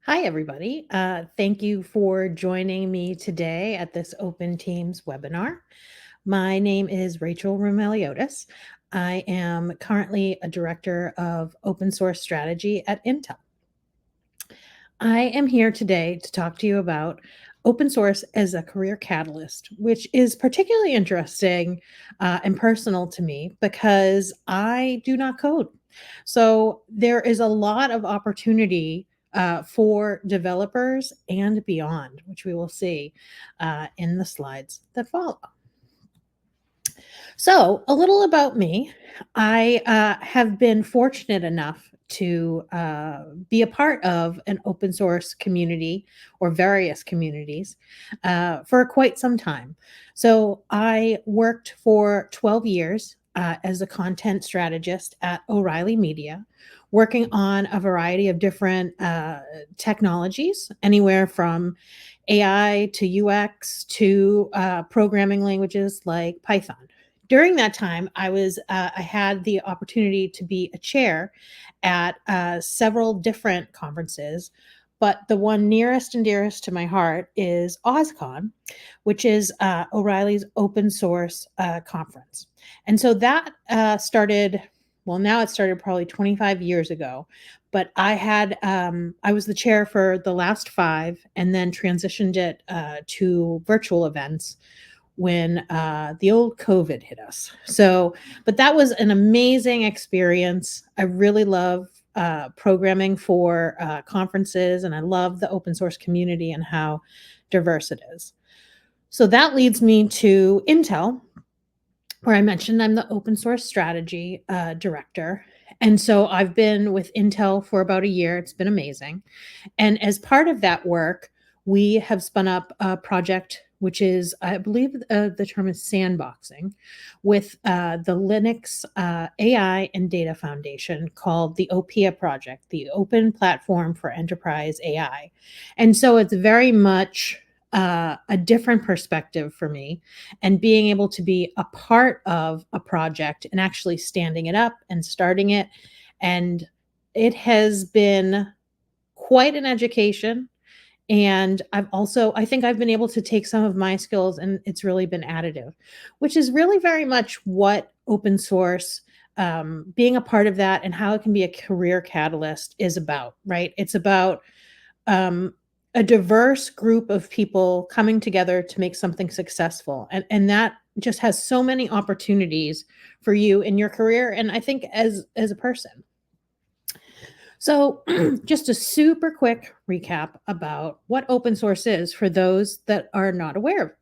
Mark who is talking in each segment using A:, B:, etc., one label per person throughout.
A: Hi, everybody. Thank you for joining me today at this Open Teams webinar. My name is Rachel Roumeliotis. I am currently a director of open source strategy at Intel. I am here today to talk to you about open source as a career catalyst, which is particularly interesting and personal to me because I do not code. So there is a lot of opportunity for developers and beyond, which we will see in the slides that follow. So, a little about me. I have been fortunate enough to be a part of an open source community or various communities for quite some time. So, I worked for 12 years as a content strategist at O'Reilly Media, working on a variety of different technologies, anywhere from AI to UX to programming languages like Python. During that time, I had the opportunity to be a chair at several different conferences, but the one nearest and dearest to my heart is OSCON, which is O'Reilly's open source conference. And so that started. Well, now it started probably 25 years ago, but I was the chair for the last five, and then transitioned it to virtual events when the old COVID hit us. So, but that was an amazing experience. I really love programming for conferences, and I love the open source community and how diverse it is. So that leads me to Intel, where I mentioned I'm the open source strategy director. And so I've been with Intel for about a year. It's been amazing. And as part of that work, we have spun up a project which is, I believe the term is sandboxing, with the Linux AI and Data Foundation called the OPIA project, the Open Platform for Enterprise AI. And so it's very much a different perspective for me, and being able to be a part of a project and actually standing it up and starting it. And it has been quite an education. And I think I've been able to take some of my skills, and it's really been additive, which is really very much what open source, being a part of that and how it can be a career catalyst is about, right? It's about um, a diverse group of people coming together to make something successful. And that just has so many opportunities for you in your career. And I think as a person. So, just a super quick recap about what open source is for those that are not aware.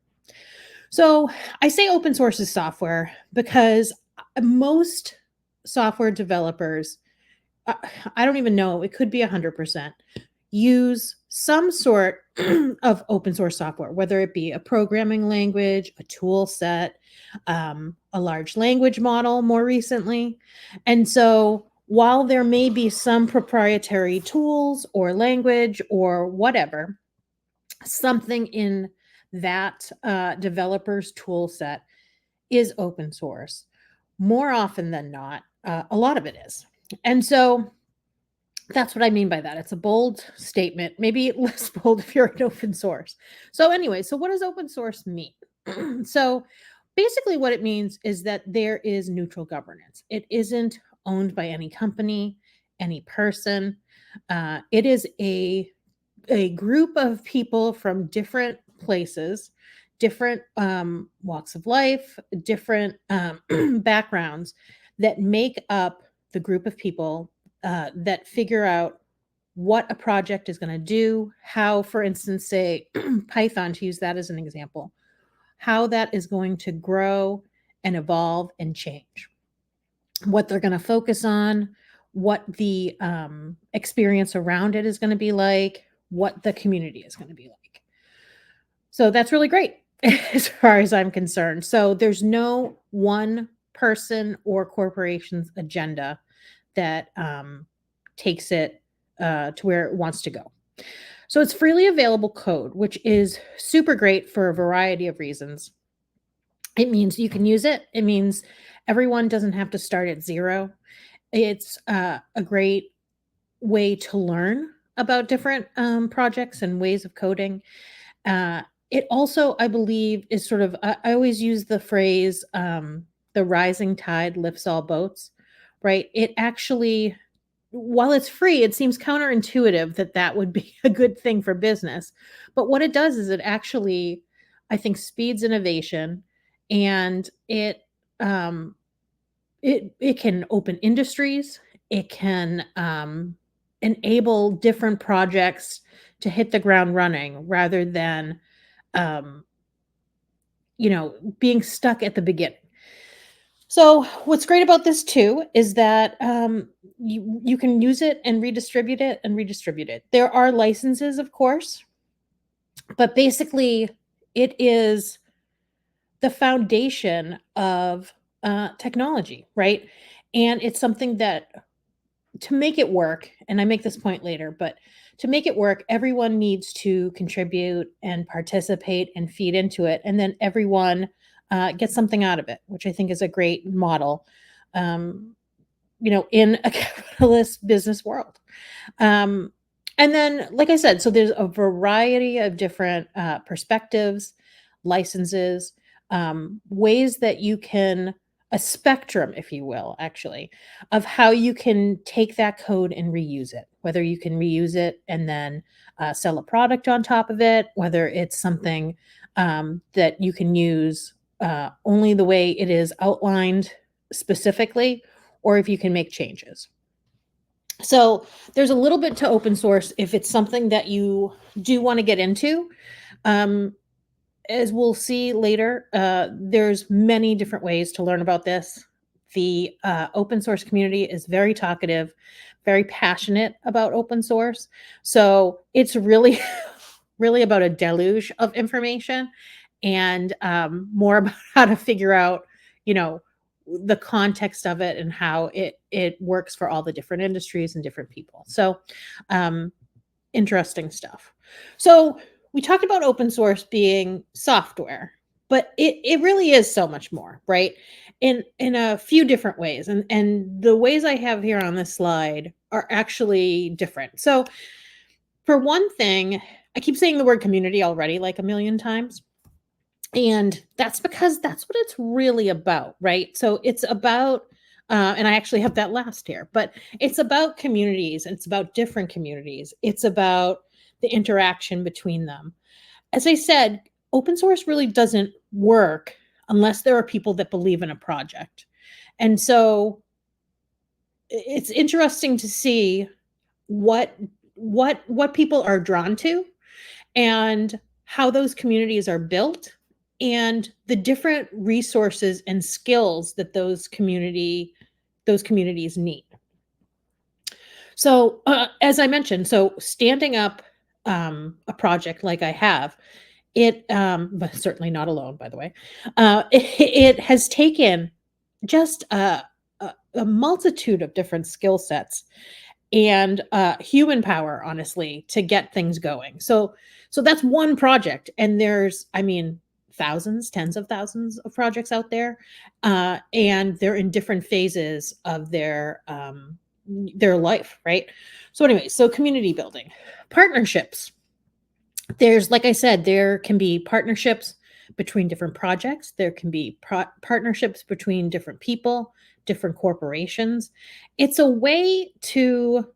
A: So, I say open source is software because most software developers, uh, I don't even know, it could be 100%, use some sort of open source software, whether it be a programming language, a tool set, a large language model more recently. And so while there may be some proprietary tools or language or whatever, something in that developer's tool set is open source. More often than not, a lot of it is. And so that's what I mean by that. It's a bold statement, maybe less bold if you're an open source. So, anyway, so what does open source mean? So, basically, what it means is that there is neutral governance. It isn't owned by any company, any person. It is a group of people from different places, different walks of life, different backgrounds that make up the group of people that figure out what a project is going to do, how, for instance, say Python, to use that as an example, how that is going to grow and evolve and change, what they're going to focus on, what the experience around it is going to be like, what the community is going to be like. So that's really great as far as I'm concerned. So there's no one person or corporation's agenda that takes it to where it wants to go. So it's freely available code, which is super great for a variety of reasons. It means you can use it. It means everyone doesn't have to start at zero. It's a great way to learn. about different projects and ways of coding. Uh, it also, I believe, is sort of, I always use the phrase, the rising tide lifts all boats, right? It actually, while it's free, it seems counterintuitive that that would be a good thing for business. But what it does is it actually, I think, speeds innovation, and um, it can open industries. It can enable different projects to hit the ground running rather than um, being stuck at the beginning. So what's great about this too is that you can use it and redistribute it and redistribute it. There are licenses, of course, but basically it is the foundation of technology, right? And it's something that, to make it work, and I make this point later, but to make it work, everyone needs to contribute and participate and feed into it, and then everyone gets something out of it, which I think is a great model, um, in a capitalist business world. Um, and then, like I said, so there's a variety of different perspectives, licenses, ways that you can, a spectrum, if you will, actually, of how you can take that code and reuse it. Whether you can reuse it and then sell a product on top of it, whether it's something that you can use only the way it is outlined specifically, or if you can make changes. So there's a little bit to open source if it's something that you do want to get into. Um, as we'll see later, there's many different ways to learn about this. The open source community is very talkative, very passionate about open source. So it's really, really about a deluge of information, and more about how to figure out, you know, the context of it and how it works for all the different industries and different people. So, um, interesting stuff. So we talked about open source being software, but it really is so much more, right? In a few different ways, and the ways I have here on this slide are actually different. So for one thing, I keep saying the word community already like a million times. And that's because that's what it's really about, right? So it's about, and I actually have that last here, but it's about communities, and it's about different communities. It's about the interaction between them. As I said, open source really doesn't work unless there are people that believe in a project. And so it's interesting to see what what people are drawn to, and how those communities are built, and the different resources and skills that those communities need. So as I mentioned, so standing up a project like I have, but certainly not alone, by the way, it has taken just a multitude of different skill sets and human power, honestly, to get things going. So that's one project, and there's, I mean, thousands, tens of thousands of projects out there, and they're in different phases of their life, right? So anyway, so community building, partnerships. There's, like I said, there can be partnerships between different projects. There can be partnerships between different people, different corporations. It's a way to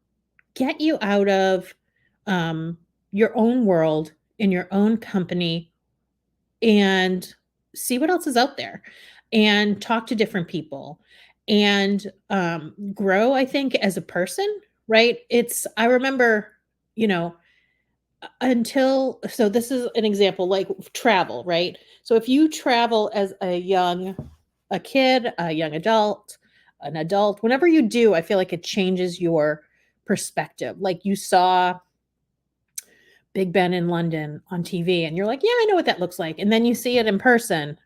A: get you out of um, your own world in your own company, and see what else is out there, and talk to different people, and grow, I think, as a person, right? I remember, you know, until, so this is an example, like travel, right? So if you travel as a kid, a young adult, an adult, whenever you do, I feel like it changes your perspective. Like you saw Big Ben in London on TV and you're like, yeah, I know what that looks like. And then you see it in person.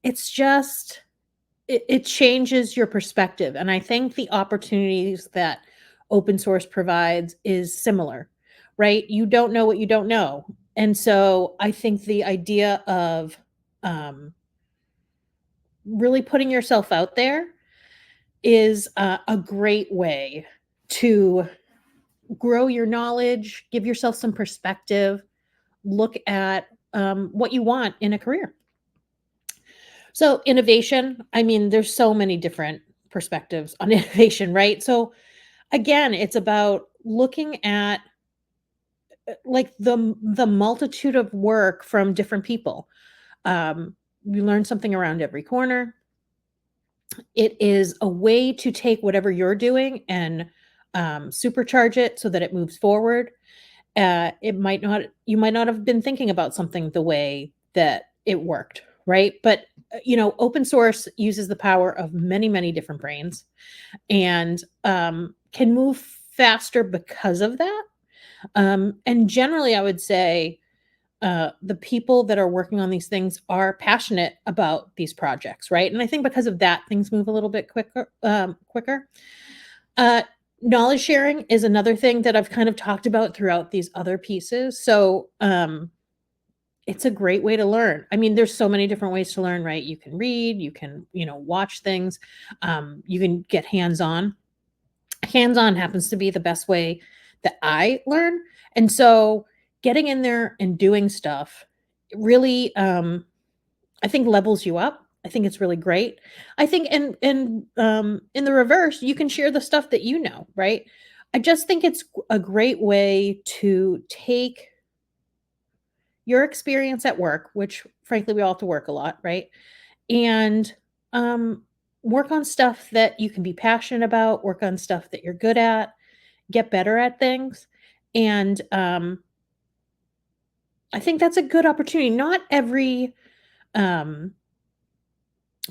A: It's just, it changes your perspective. And I think the opportunities that open source provides is similar, right? You don't know what you don't know. And so I think the idea of really putting yourself out there is a great way to grow your knowledge, give yourself some perspective, look at what you want in a career. So, innovation, I mean, there's so many different perspectives on innovation, right? So, again, it's about looking at like the multitude of work from different people. You learn something around every corner. It is a way to take whatever you're doing and supercharge it so that it moves forward. It might not, you might not have been thinking about something the way that it worked, right? But open source uses the power of many, many different brains and can move faster because of that. And generally, I would say the people that are working on these things are passionate about these projects, right? And I think because of that, things move a little bit quicker. Quicker. Uh, Knowledge sharing is another thing that I've kind of talked about throughout these other pieces. So it's a great way to learn. I mean, there's so many different ways to learn, right? You can read, you can, watch things, you can get hands-on. Hands-on happens to be the best way that I learn. And so getting in there and doing stuff really I think levels you up. I think it's really great. I think in the reverse, you can share the stuff that you know, right? I just think it's a great way to take your experience at work, which frankly we all have to work a lot, right? And um work on stuff that you can be passionate about, work on stuff that you're good at, get better at things. And I think that's a good opportunity. Not every um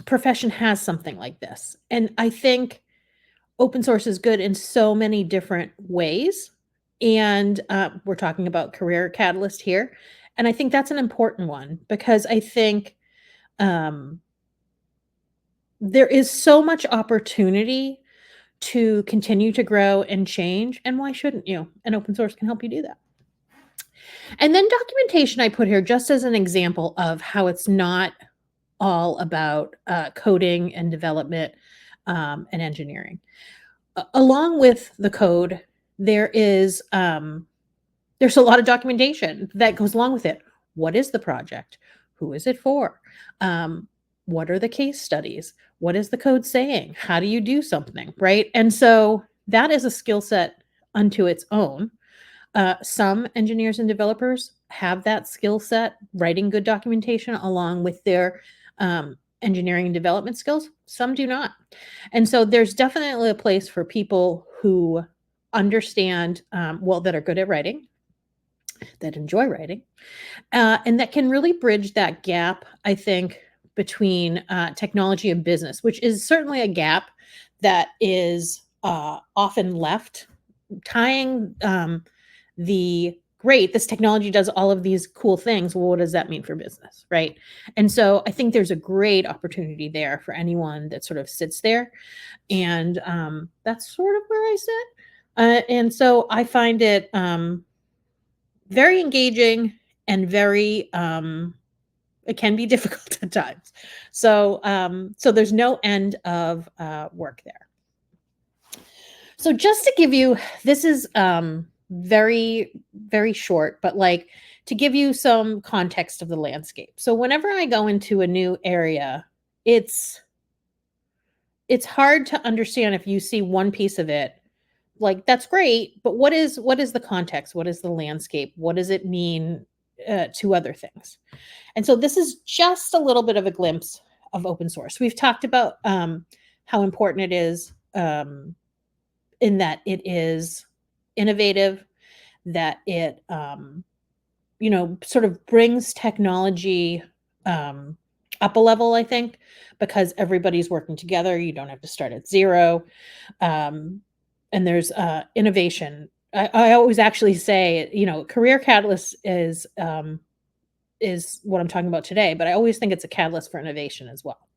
A: profession has something like this. And I think open source is good in so many different ways. And we're talking about career catalyst here. And I think that's an important one because I think um, there is so much opportunity to continue to grow and change. And why shouldn't you? And open source can help you do that. And then documentation I put here just as an example of how it's not all about coding and development and engineering. Along with the code, there is there's a lot of documentation that goes along with it. What is the project? Who is it for? What are the case studies? What is the code saying? How do you do something? Right. And so that is a skill set unto its own. Some engineers and developers have that skill set, writing good documentation along with their engineering and development skills. Some do not. And so there's definitely a place for people who understand, well, that are good at writing, that enjoy writing, and that can really bridge that gap, I think, between technology and business, which is certainly a gap that is often left, tying the great, this technology does all of these cool things. Well, what does that mean for business? Right. And so I think there's a great opportunity there for anyone that sort of sits there. And that's sort of where I sit. And so I find it very engaging and very, it can be difficult at times. So there's no end of work there. So just to give you, this is very, very short, but like to give you some context of the landscape. So whenever I go into a new area, it's hard to understand if you see one piece of it, like that's great, but what is the context? What is the landscape? What does it mean to other things? And so this is just a little bit of a glimpse of open source. We've talked about how important it is in that it is innovative, that it sort of brings technology up a level, I think, because everybody's working together. You don't have to start at zero. And there's innovation. I always actually say, career catalyst is what I'm talking about today, but I always think it's a catalyst for innovation as well.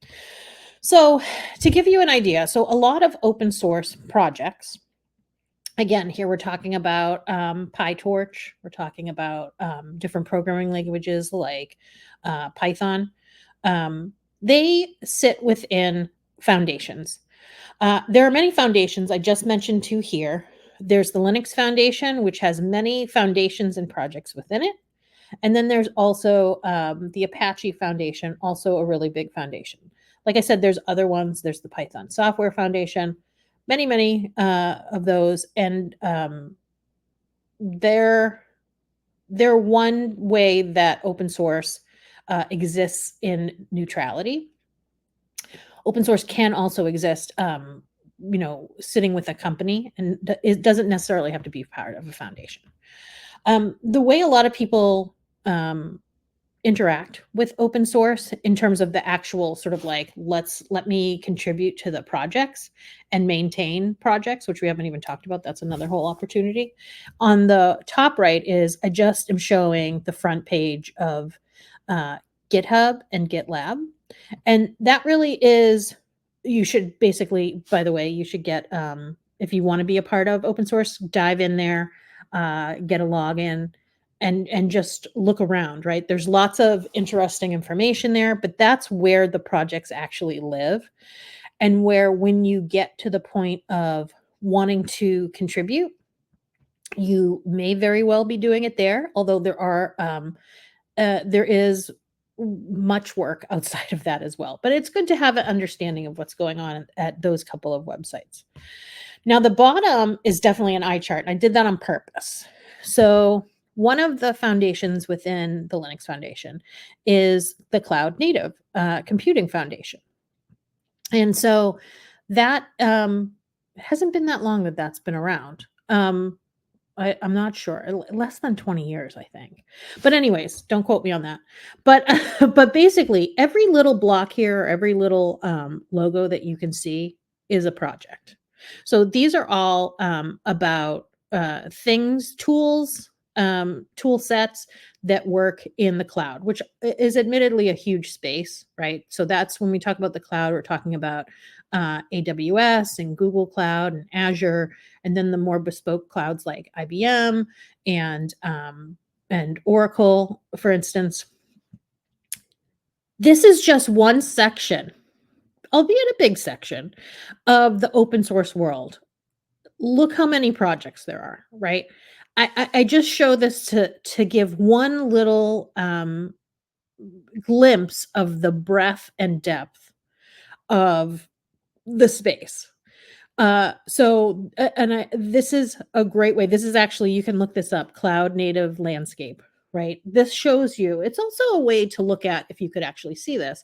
A: So to give you an idea, so a lot of open source projects, again, here we're talking about PyTorch. We're talking about different programming languages like Python. They sit within foundations. There are many foundations. I just mentioned two here. There's the Linux Foundation, which has many foundations and projects within it. And then there's also the Apache Foundation, also a really big foundation. Like I said, there's other ones. There's the Python Software Foundation, many of those. And they're one way that open source exists in neutrality. Open source can also exist, sitting with a company, and it doesn't necessarily have to be part of a foundation. The way a lot of people interact with open source in terms of the actual sort of like, let me contribute to the projects and maintain projects, which we haven't even talked about. That's another whole opportunity. On the top right is I just am showing the front page of GitHub and GitLab. And that really is, you should basically, by the way, you should get, if you want to be a part of open source, dive in there, get a login, and just look around, right? There's lots of interesting information there, but that's where the projects actually live, and where when you get to the point of wanting to contribute, you may very well be doing it there, although there is much work outside of that as well. But it's good to have an understanding of what's going on at those couple of websites. Now, the bottom is definitely an eye chart, and I did that on purpose. So one of the foundations within the Linux Foundation is the Cloud Native Computing Foundation. And so that hasn't been that long that that's been around. I'm not sure, less than 20 years, I think. But anyways, don't quote me on that. But but basically, every little block here, every little logo that you can see is a project. So these are all about things, tools, tool sets that work in the cloud, which is admittedly a huge space, right? So that's when we talk about the cloud, we're talking about AWS and Google Cloud and Azure, and then the more bespoke clouds like IBM and Oracle, for instance. This is just one section, albeit a big section, of the open source world. Look how many projects there are, right? I just show this to give one little glimpse of the breadth and depth of the space. This is a great way. This is actually, you can look this up, Cloud Native Landscape, right? This shows you, it's also a way to look at, if you could actually see this,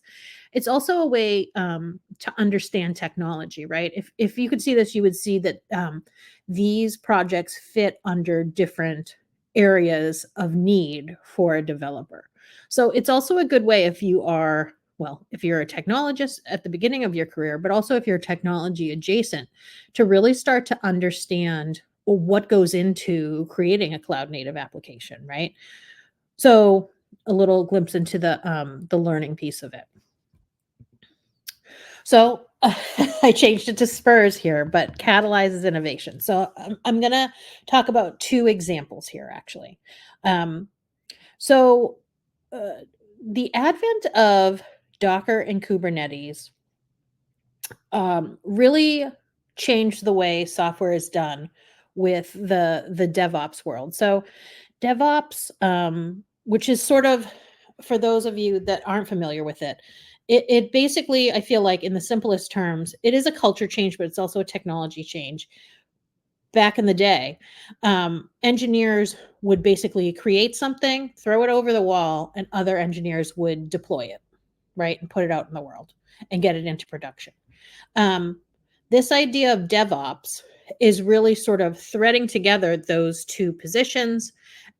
A: it's also a way to understand technology, right? If you could see this, you would see that these projects fit under different areas of need for a developer. So it's also a good way if you are, well, if you're a technologist at the beginning of your career, but also if you're technology adjacent, to really start to understand what goes into creating a cloud native application, right? So a little glimpse into the learning piece of it. So I changed it to Spurs here, but catalyzes innovation. So I'm going to talk about two examples here, actually. So the advent of Docker and Kubernetes really changed the way software is done with the DevOps world. So DevOps, which is sort of, for those of you that aren't familiar with it, it basically, I feel like in the simplest terms, it is a culture change, but it's also a technology change. Back in the day, engineers would basically create something, throw it over the wall, and other engineers would deploy it, right? And put it out in the world and get it into production. This idea of DevOps is really sort of threading together those two positions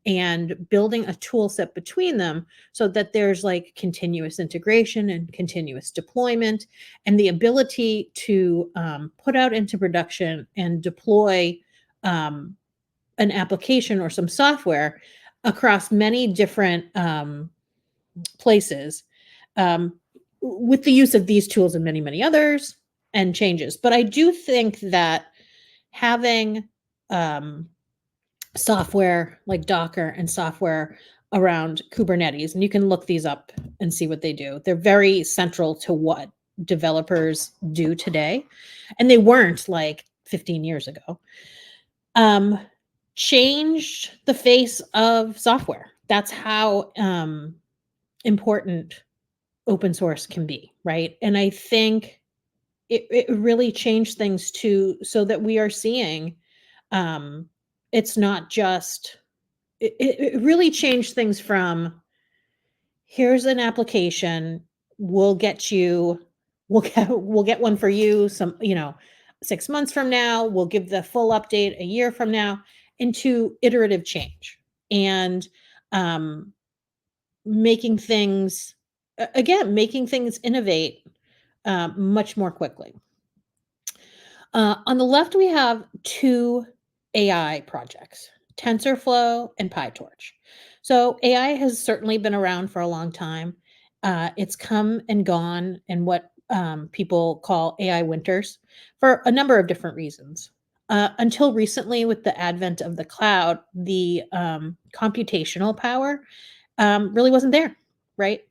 A: and building a tool set between them so that there's like continuous integration and continuous deployment and the ability to put out into production and deploy an application or some software across many different places with the use of these tools and many others and changes. But I do think that having software like Docker and software around Kubernetes, and you can look these up and see what they do. They're very central to what developers do today, and they weren't like 15 years ago. um, changed the face of software. That's how important open source can be, right? And I think it really changed things too, so that we are seeing um, it's not just it really changed things from here's an application, we'll get you we'll get one for you some 6 months from now, we'll give the full update a year from now, into iterative change and um, making things making things innovate much more quickly. On the left, we have two AI projects, TensorFlow and PyTorch. So AI has certainly been around for a long time. It's come and gone in what people call AI winters for a number of different reasons. Until recently, with the advent of the cloud, the computational power really wasn't there, right?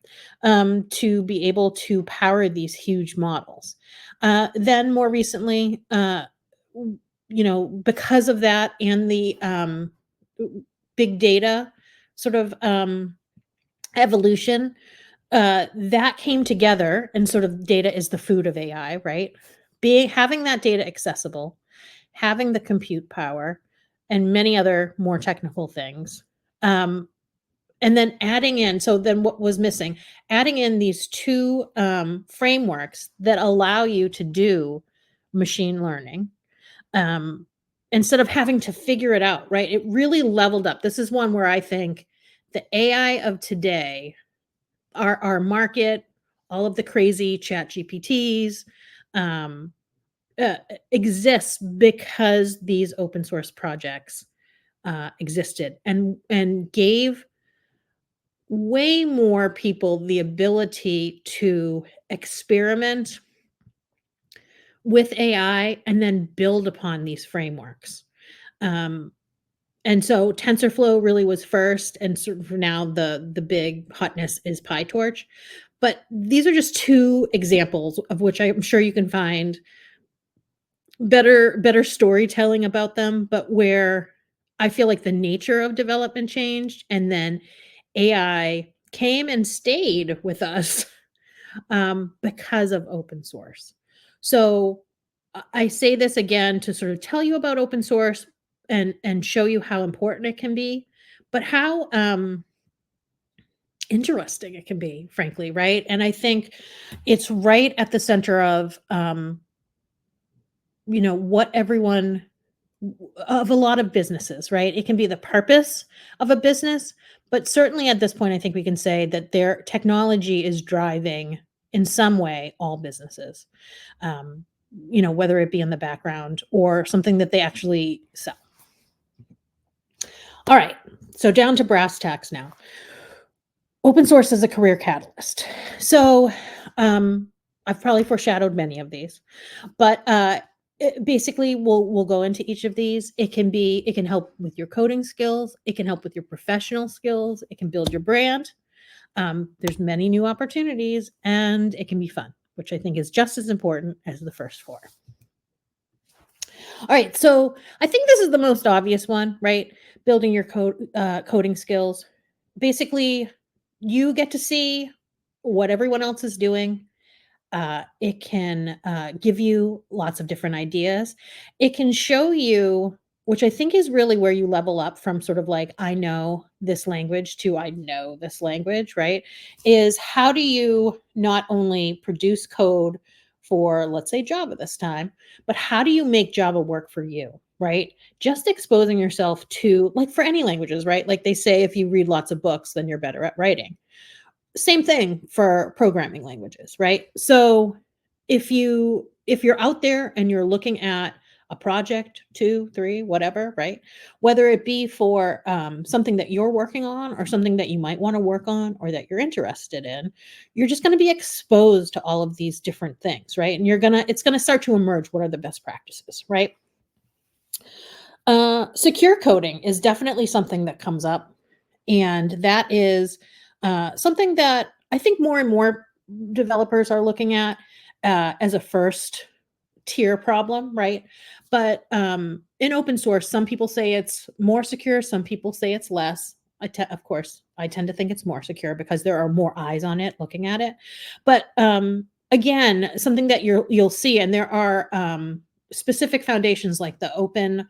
A: To be able to power these huge models. Then more recently, because of that and the big data sort of evolution, that came together, and sort of data is the food of AI, right? Being having that data accessible, having the compute power, and many other more technical things. Um, and then adding in so then what was missing? Adding in these 2, frameworks that allow you to do machine learning, um, instead of having to figure it out, right? It really leveled up. This is one where I think the AI of today, our market, all of the crazy ChatGPTs, um, exists because these open source projects, existed and gave way more people the ability to experiment with AI and then build upon these frameworks. Um, and so TensorFlow really was first, and sort of now the big hotness is PyTorch. But these are just two examples of which I'm sure you can find better storytelling about them, but where I feel like the nature of development changed, and then AI came and stayed with us because of open source. So I say this again to sort of tell you about open source and show you how important it can be, but how interesting it can be, frankly, right? And I think it's right at the center of what everyone of a lot of businesses, right? It can be the purpose of a business, but certainly at this point, I think we can say that their technology is driving in some way all businesses, um, whether it be in the background or something that they actually sell. All right, so down to brass tacks now. Open source is a career catalyst. So um, I've probably foreshadowed many of these. But, basically, we'll go into each of these. It can help with your coding skills, it can help with your professional skills, it can build your brand. There's many new opportunities, and it can be fun, which I think is just as important as the first 4. All right, so I think this is the most obvious one, right? Building your coding skills. Basically, you get to see what everyone else is doing. It can give you lots of different ideas. It can show you, which I think is really where you level up from sort of like, I know this language to I know this language, right? Is how do you not only produce code for, let's say, Java this time, but how do you make Java work for you? Right? Just exposing yourself to, like for any languages, right? Like they say, if you read lots of books, then you're better at writing. Same thing for programming languages, right? So if you're out there and you're looking at a project, 2, 3, whatever, right? Whether it be for something that you're working on or something that you might want to work on or that you're interested in, you're just going to be exposed to all of these different things, right? And it's gonna start to emerge what are the best practices, right? Secure coding is definitely something that comes up, and that is something that I think more and more developers are looking at as a first tier problem, right? But in open source, some people say it's more secure, some people say it's less. Of course, I tend to think it's more secure because there are more eyes on it looking at it. But again, something that you'll see, and there are specific foundations like the Open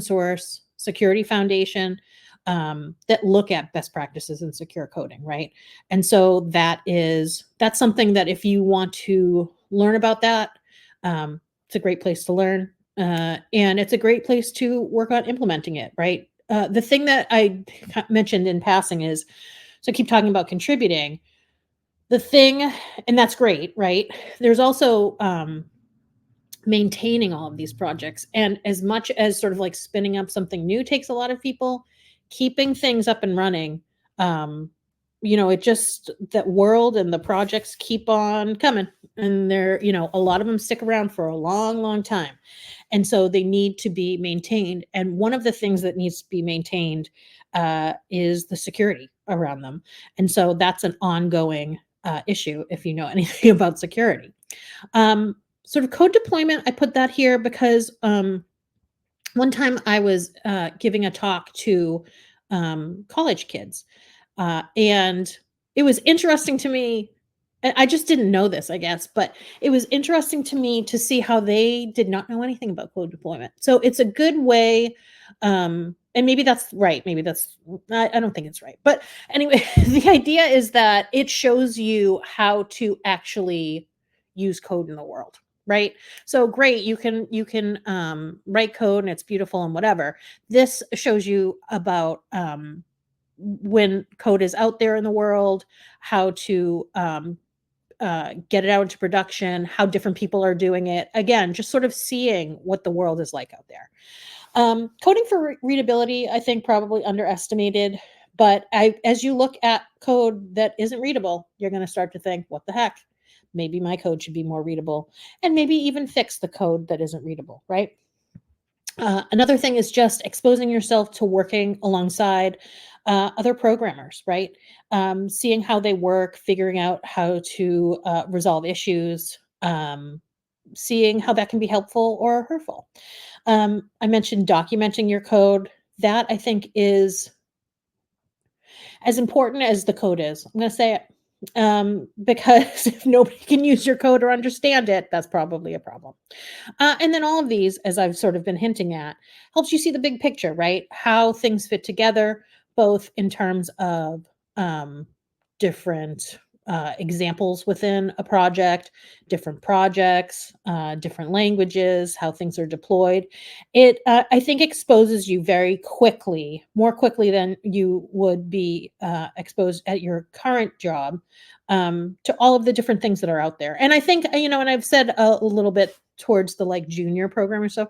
A: Source Security Foundation that look at best practices in secure coding, right? And so that's something that if you want to learn about that, it's a great place to learn, and it's a great place to work on implementing it, right? The thing that I mentioned in passing is, so I keep talking about contributing. The thing, and that's great, right? There's also maintaining all of these projects. And as much as sort of like spinning up something new takes a lot of people, keeping things up and running, um, it just that world and the projects keep on coming. And they're, a lot of them stick around for a long, long time. And so they need to be maintained. And one of the things that needs to be maintained is the security around them. And so that's an ongoing issue if you know anything about security. Um, Sort of code deployment, I put that here because one time I was giving a talk to college kids, and it was interesting to me. I just didn't know this, I guess, but it was interesting to me to see how they did not know anything about code deployment. So it's a good way, and maybe that's right. Maybe I don't think it's right. But anyway, the idea is that it shows you how to actually use code in the world, right? So great, you can write code and it's beautiful and whatever. This shows you about when code is out there in the world, how to get it out into production, how different people are doing it. Again, just sort of seeing what the world is like out there. Coding for readability, I think probably underestimated. But as you look at code that isn't readable, you're going to start to think, what the heck? Maybe my code should be more readable, and maybe even fix the code that isn't readable, right? Another thing is just exposing yourself to working alongside other programmers, right? Seeing how they work, figuring out how to resolve issues, seeing how that can be helpful or hurtful. I mentioned documenting your code. That I think is as important as the code is. I'm going to say it because if nobody can use your code or understand it, that's probably a problem. And then all of these, as I've sort of been hinting at, helps you see the big picture, right? How things fit together, both in terms of different examples within a project, different projects, different languages, how things are deployed. It, I think, exposes you very quickly, more quickly than you would be exposed at your current job, to all of the different things that are out there. And I think, and I've said a little bit towards the like junior programmer stuff,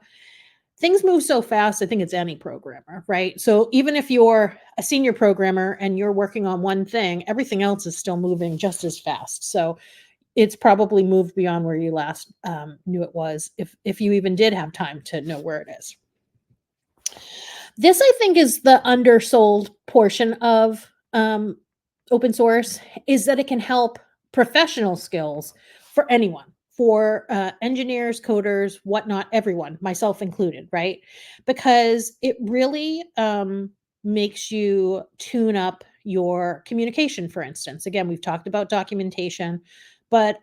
A: things move so fast. I think it's any programmer, right? So even if you're a senior programmer and you're working on one thing, everything else is still moving just as fast. So it's probably moved beyond where you last knew it was, if you even did have time to know where it is. This, I think, is the undersold portion of open source, is that it can help professional skills for anyone, for engineers, coders, whatnot, everyone, myself included, right? Because it really makes you tune up your communication, for instance. Again, we've talked about documentation, but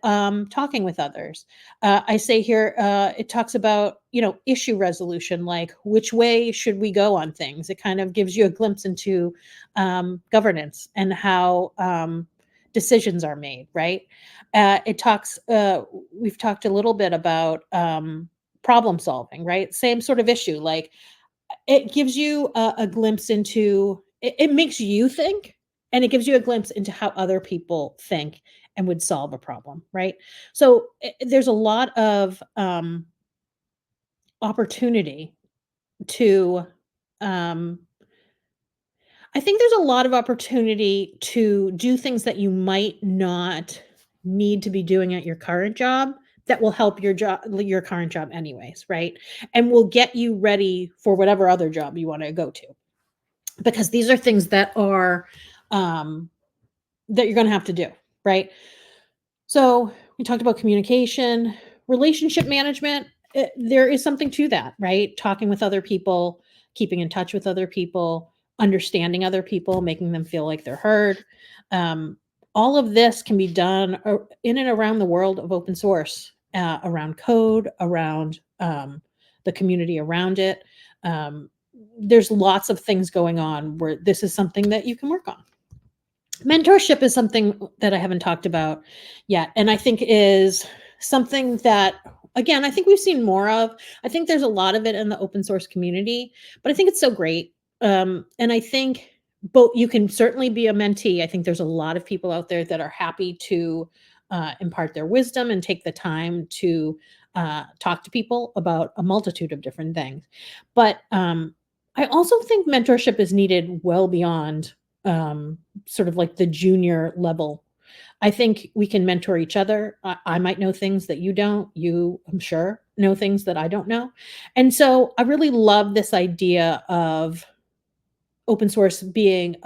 A: talking with others. I say here, it talks about, issue resolution, like which way should we go on things. It kind of gives you a glimpse into governance and how decisions are made, right? We've talked a little bit about problem solving, right? Same sort of issue. Like it gives you a glimpse into, it makes you think, and it gives you a glimpse into how other people think and would solve a problem, right? So there's a lot of opportunity to um, I think there's a lot of opportunity to do things that you might not need to be doing at your current job that will help your current job anyways, right? And will get you ready for whatever other job you want to go to. Because these are things um that you're going to have to do, right? So, we talked about communication, relationship management. there is something to that, right? Talking with other people, keeping in touch with other people, understanding other people, making them feel like they're heard. Um, all of this can be done in and around the world of open source, around code, around the community around it. Um, there's lots of things going on where this is something that you can work on. Mentorship is something that I haven't talked about yet, and I think is something that, again, I think we've seen more of. I think there's a lot of it in the open source community, but I think it's so great. And I think both you can certainly be a mentee. I think there's a lot of people out there that are happy to impart their wisdom and take the time to talk to people about a multitude of different things. But I also think mentorship is needed well beyond sort of like the junior level. I think we can mentor each other. I might know things that you don't. You, I'm sure, know things that I don't know. And so I really love this idea of open source being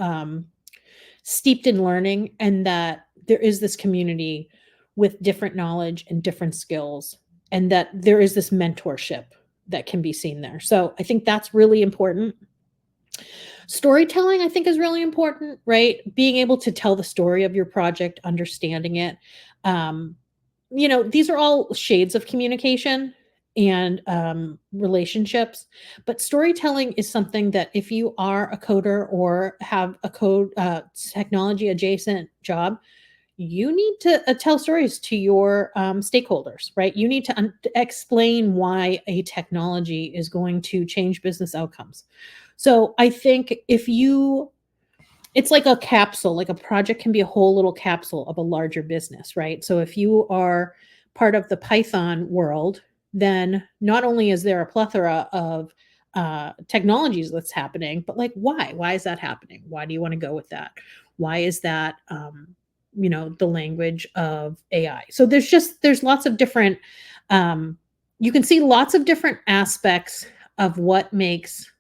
A: steeped in learning, and that there is this community with different knowledge and different skills, and that there is this mentorship that can be seen there. So I think that's really important. Storytelling, I think, is really important, right? Being able to tell the story of your project, understanding it. Um, these are all shades of communication and relationships, but storytelling is something that if you are a coder or have a code technology adjacent job, you need to tell stories to your stakeholders, right? You need to explain why a technology is going to change business outcomes. So I think if you it's like a capsule, like a project can be a whole little capsule of a larger business, right? So if you are part of the Python world, then not only is there a plethora of technologies that's happening, but like why? Why is that happening? Why do you want to go with that? Why is that the language of AI? So there's lots of different you can see lots of different aspects of what makes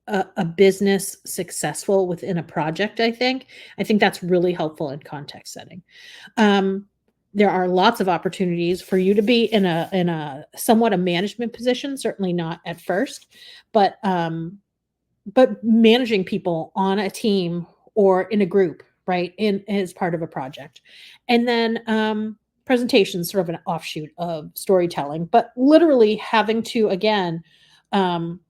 A: a business successful within a project. I think that's really helpful in context setting. um, there are lots of opportunities for you to be in a somewhat a management position, certainly not at first, but managing people on a team or in a group, right, in as part of a project. And then presentations, sort of an offshoot of storytelling, but literally having to, again, um,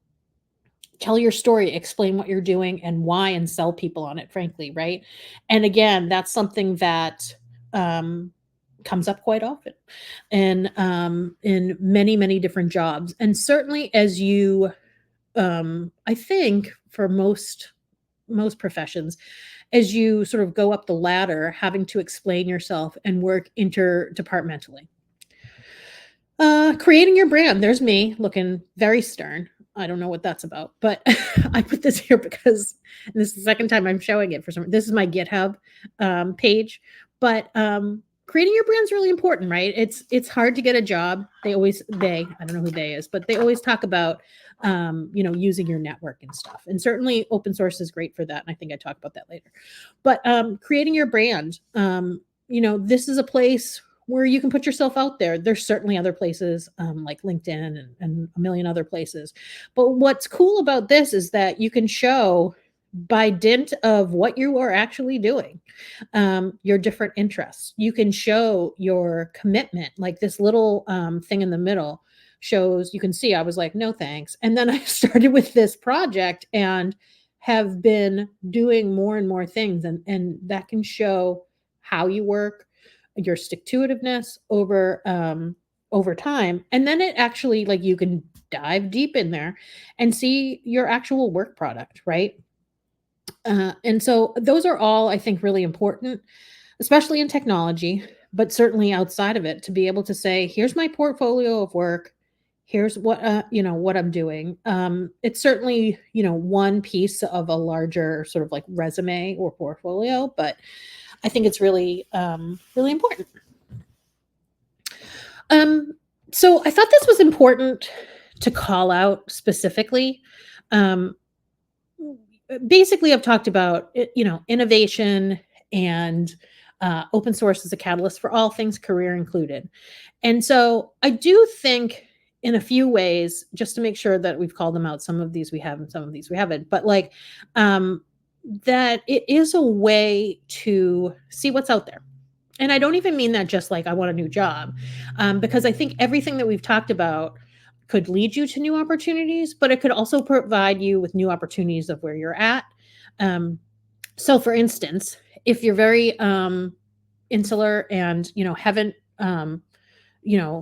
A: tell your story, explain what you're doing and why, and sell people on it, frankly, right? And again, that's something that um, comes up quite often in many, many different jobs. And certainly as you, I think for most professions, as you sort of go up the ladder, having to explain yourself and work interdepartmentally. Creating your brand. There's me looking very stern. I don't know what that's about, but I put this here because this is the second time I'm showing it for some. This is my GitHub page, but creating your brand is really important, right? It's hard to get a job. I don't know who they is, but they always talk about using your network and stuff. And certainly open source is great for that. And I think I talk about that later. But creating your brand, this is a place where you can put yourself out there. There's certainly other places like LinkedIn and a million other places. But what's cool about this is that you can show by dint of what you are actually doing, your different interests. You can show your commitment. Like this little thing in the middle shows, you can see I was like, no thanks. And then I started with this project and have been doing more and more things. And that can show how you work, your stick to itiveness over time. And then it actually, like, you can dive deep in there and see your actual work product, right? And so those are all, I think, really important, especially in technology, but certainly outside of it, to be able to say, here's my portfolio of work. Here's what I'm doing. It's certainly, one piece of a larger sort of like resume or portfolio, but I think it's really, really important. Um, so I thought this was important to call out specifically. Um, Basically, I've talked about innovation and open source as a catalyst for all things career included. And so I do think in a few ways, just to make sure that we've called them out. Some of these we have and some of these we haven't. But like that it is a way to see what's out there. And I don't even mean that just like I want a new job, because I think everything that we've talked about could lead you to new opportunities, but it could also provide you with new opportunities of where you're at. Um, so, for instance, if you're very insular and haven't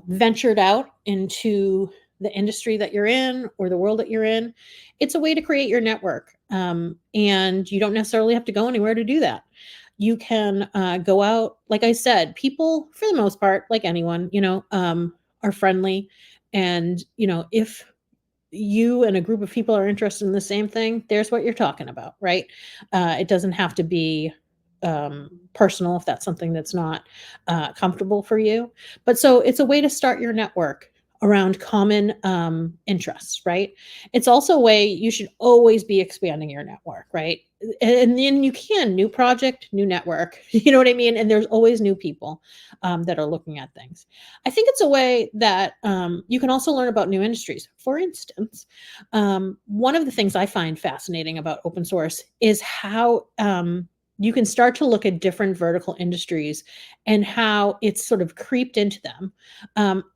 A: ventured out into the industry that you're in or the world that you're in, it's a way to create your network. And you don't necessarily have to go anywhere to do that. You can go out, like I said, people for the most part, like anyone, are friendly. And, if you and a group of people are interested in the same thing, there's what you're talking about, right? It doesn't have to be personal if that's something that's not comfortable for you. But so it's a way to start your network around common interests, right? It's also a way you should always be expanding your network, right? And then you can new project, new network, you know what I mean? And there's always new people that are looking at things. I think it's a way that you can also learn about new industries. For instance, one of the things I find fascinating about open source is how you can start to look at different vertical industries and how it's sort of creeped into them.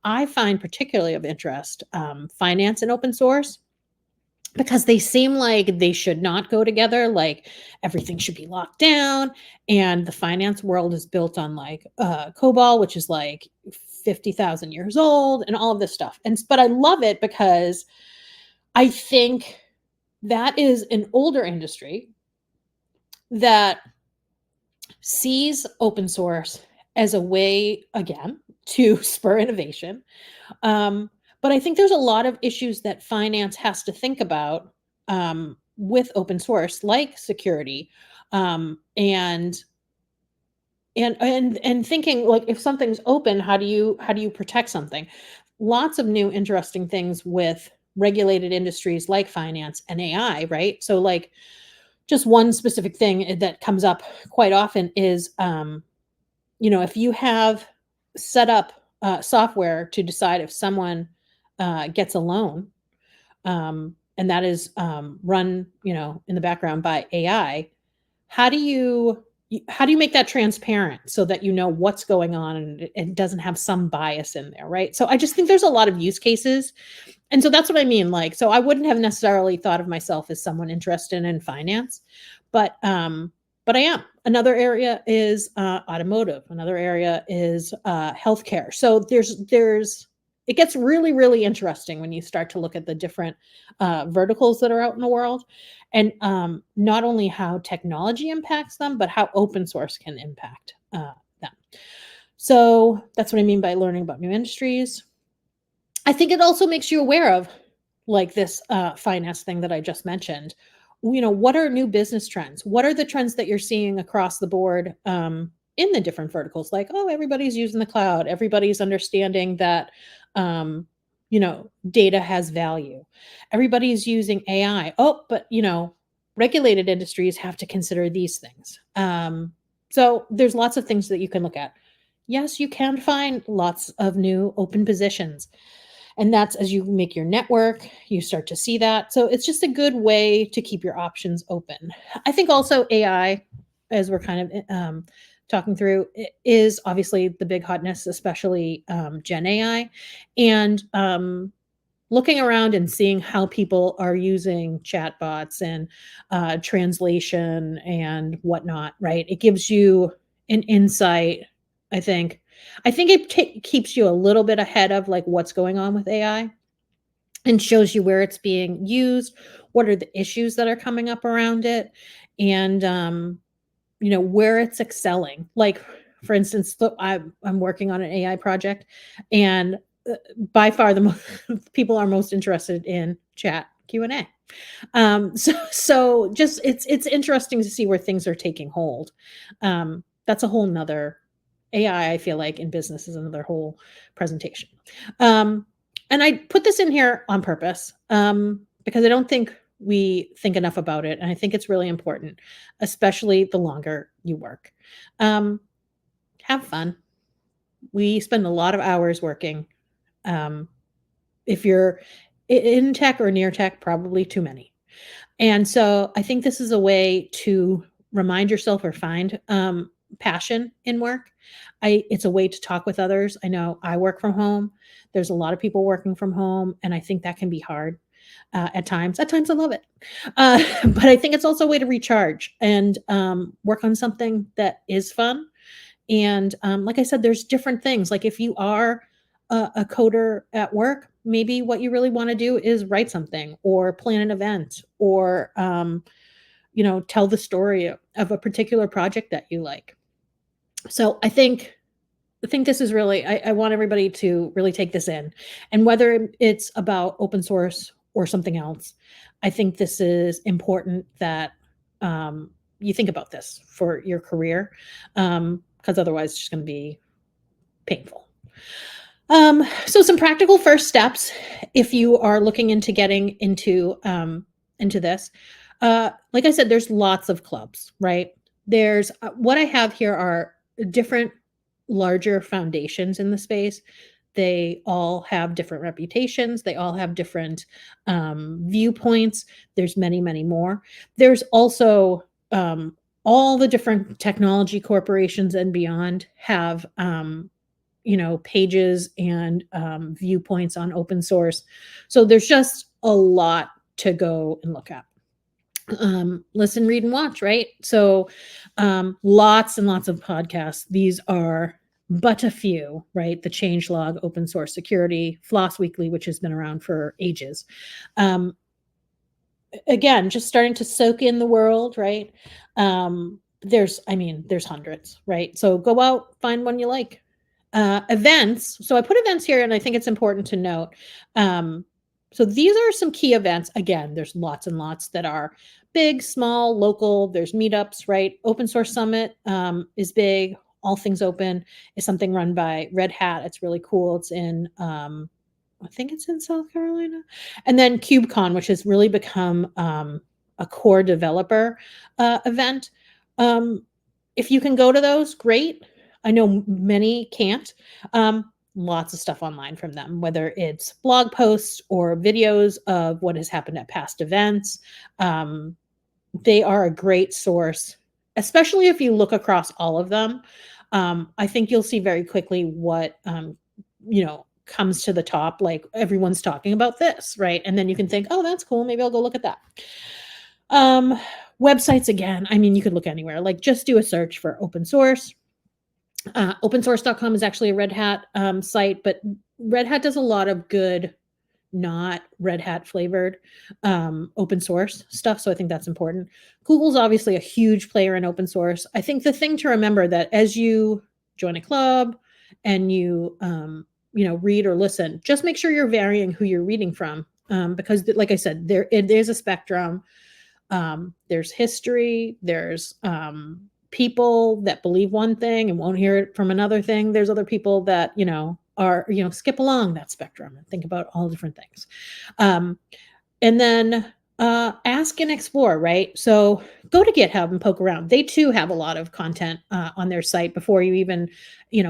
A: I find particularly of interest finance and open source because they seem like they should not go together. Like everything should be locked down, and the finance world is built on like COBOL, which is like 50,000 years old, and all of this stuff. But I love it because I think that is an older industry that sees open source as a way, again, to spur innovation. But I think there's a lot of issues that finance has to think about with open source, like security, and thinking like if something's open, how do you protect something? Lots of new interesting things with regulated industries like finance and AI, right? So like just one specific thing that comes up quite often is if you have set up software to decide if someone gets a loan, and that is run, in the background by AI, how do you make that transparent so that you know what's going on and it doesn't have some bias in there, right? So I just think there's a lot of use cases, and so that's what I mean. Like, so I wouldn't have necessarily thought of myself as someone interested in finance, but I am. Another area is automotive. Another area is healthcare. So there's it gets really really interesting when you start to look at the different verticals that are out in the world, and not only how technology impacts them, but how open source can impact them. So that's what I mean by learning about new industries. I think it also makes you aware of like this finance thing that I just mentioned. What are new business trends? What are the trends that you're seeing across the board in the different verticals? Like, oh, everybody's using the cloud. Everybody's understanding that, data has value. Everybody's using AI. Oh, but, regulated industries have to consider these things. So there's lots of things that you can look at. Yes, you can find lots of new open positions. And that's as you make your network, you start to see that. So it's just a good way to keep your options open. I think also AI, as we're kind of talking through, is obviously the big hotness, especially Gen AI. And looking around and seeing how people are using chatbots and translation and whatnot, right? It gives you an insight, I think. I think it keeps you a little bit ahead of like what's going on with AI and shows you where it's being used, what are the issues that are coming up around it, and where it's excelling. Like for instance, I'm working on an AI project, and by far the most people are most interested in chat Q&A. So just it's interesting to see where things are taking hold. That's a whole nother AI, I feel like in business is another whole presentation. And I put this in here on purpose because I don't think we think enough about it. And I think it's really important, especially the longer you work. Have fun. We spend a lot of hours working. Um, if you're in tech or near tech, probably too many. And so I think this is a way to remind yourself or find passion in work. It's a way to talk with others. I know I work from home. There's a lot of people working from home, and I think that can be hard at times. At times, I love it, but I think it's also a way to recharge and work on something that is fun. And like I said, there's different things. Like if you are a coder at work, maybe what you really want to do is write something or plan an event or tell the story of a particular project that you like. So I think this is really I want everybody to really take this in. And whether it's about open source or something else, I think this is important that you think about this for your career, because otherwise it's just going to be painful. So some practical first steps if you are looking into getting into this. Like I said, there's lots of clubs, right? There's what I have here are different larger foundations in the space. They all have different reputations. They all have different viewpoints. There's many, many more. There's also all the different technology corporations and beyond have pages and viewpoints on open source. So there's just a lot to go and look at. Listen, read, and watch, right? So lots and lots of podcasts. These are but a few, right? The Changelog, Open Source Security, Floss Weekly, which has been around for ages. Again, just starting to soak in the world, right? There's hundreds, right? So go out, find one you like. Events. So I put events here, and I think it's important to note. So these are some key events. Again, there's lots and lots that are big, small, local. There's meetups, right? Open Source Summit is big. All Things Open is something run by Red Hat. It's really cool. It's in I think it's in South Carolina. And then KubeCon, which has really become a core developer event. If you can go to those, great. I know many can't. Lots of stuff online from them, whether it's blog posts or videos of what has happened at past events. They are a great source, especially if you look across all of them. I think you'll see very quickly what comes to the top, like everyone's talking about this, right? And then you can think, oh, that's cool, maybe I'll go look at that. Websites, again, you could look anywhere, like just do a search for open source. Opensource.com is actually a Red Hat site, but Red Hat does a lot of good, not Red Hat flavored open source stuff. So I think that's important. Google's obviously a huge player in open source. I think the thing to remember that as you join a club and you read or listen, just make sure you're varying who you're reading from, because like I said, there's a spectrum. There's history, there's people that believe one thing and won't hear it from another thing. There's other people that are skip along that spectrum and think about all different things. And then ask and explore, right? So go to GitHub and poke around. They too have a lot of content on their site before you even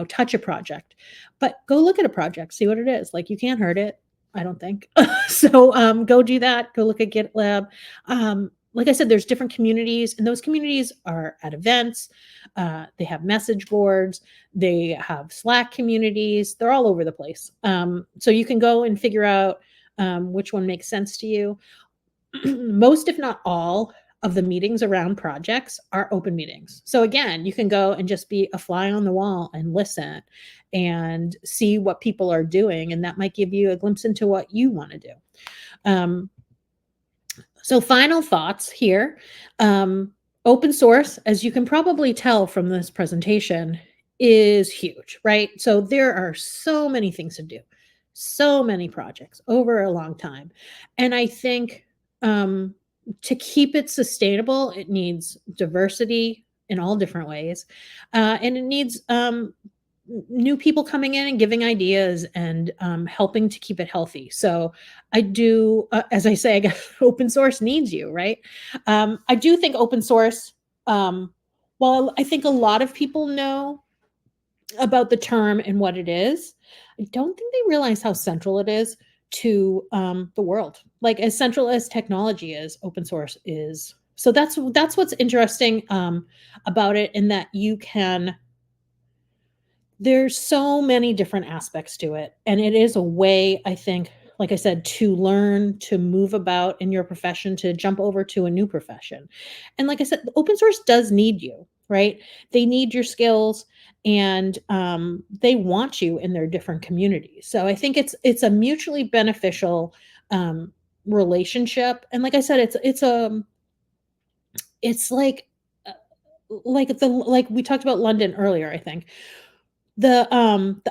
A: touch a project. But go look at a project, see what it is. Like, you can't hurt it, I don't think. So go do that. Go look at GitLab. Like I said, there's different communities, and those communities are at events. They have message boards. They have Slack communities. They're all over the place. So you can go and figure out which one makes sense to you. Most, if not all, of the meetings around projects are open meetings. So again, you can go and just be a fly on the wall and listen and see what people are doing, and that might give you a glimpse into what you want to do. So final thoughts here. Open source, as you can probably tell from this presentation, is huge, right? So there are so many things to do, so many projects over a long time. And I think to keep it sustainable, it needs diversity in all different ways. And it needs new people coming in and giving ideas and helping to keep it healthy. So I do, as I say, I guess open source needs you, right? I do think open source, while I think a lot of people know about the term and what it is, I don't think they realize how central it is to the world. Like as central as technology is, open source is. So that's what's interesting about it, in that you can. There's so many different aspects to it, and it is a way, I think, like I said, to learn, to move about in your profession, to jump over to a new profession. And like I said, open source does need you, right? They need your skills, and they want you in their different communities. So I think it's a mutually beneficial um, relationship. And like I said, it's uh, like we talked about London earlier, I think the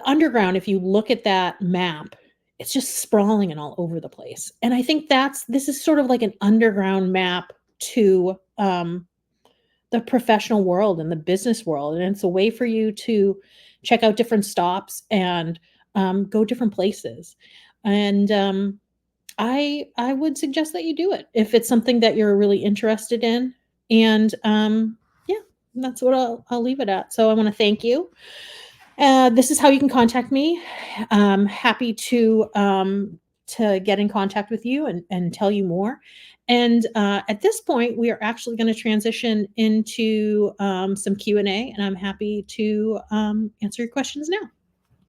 A: underground, if you look at that map, it's just sprawling and all over the place, and I think this is sort of like an underground map to, the professional world and the business world, and it's a way for you to check out different stops and, go different places, and, I would suggest that you do it if it's something that you're really interested in, and, yeah, that's what I'll leave it at. So I wanna thank you. This is how you can contact me. Happy to get in contact with you and tell you more. And at this point, we are actually going to transition into some Q&A, and I'm happy to answer your questions now.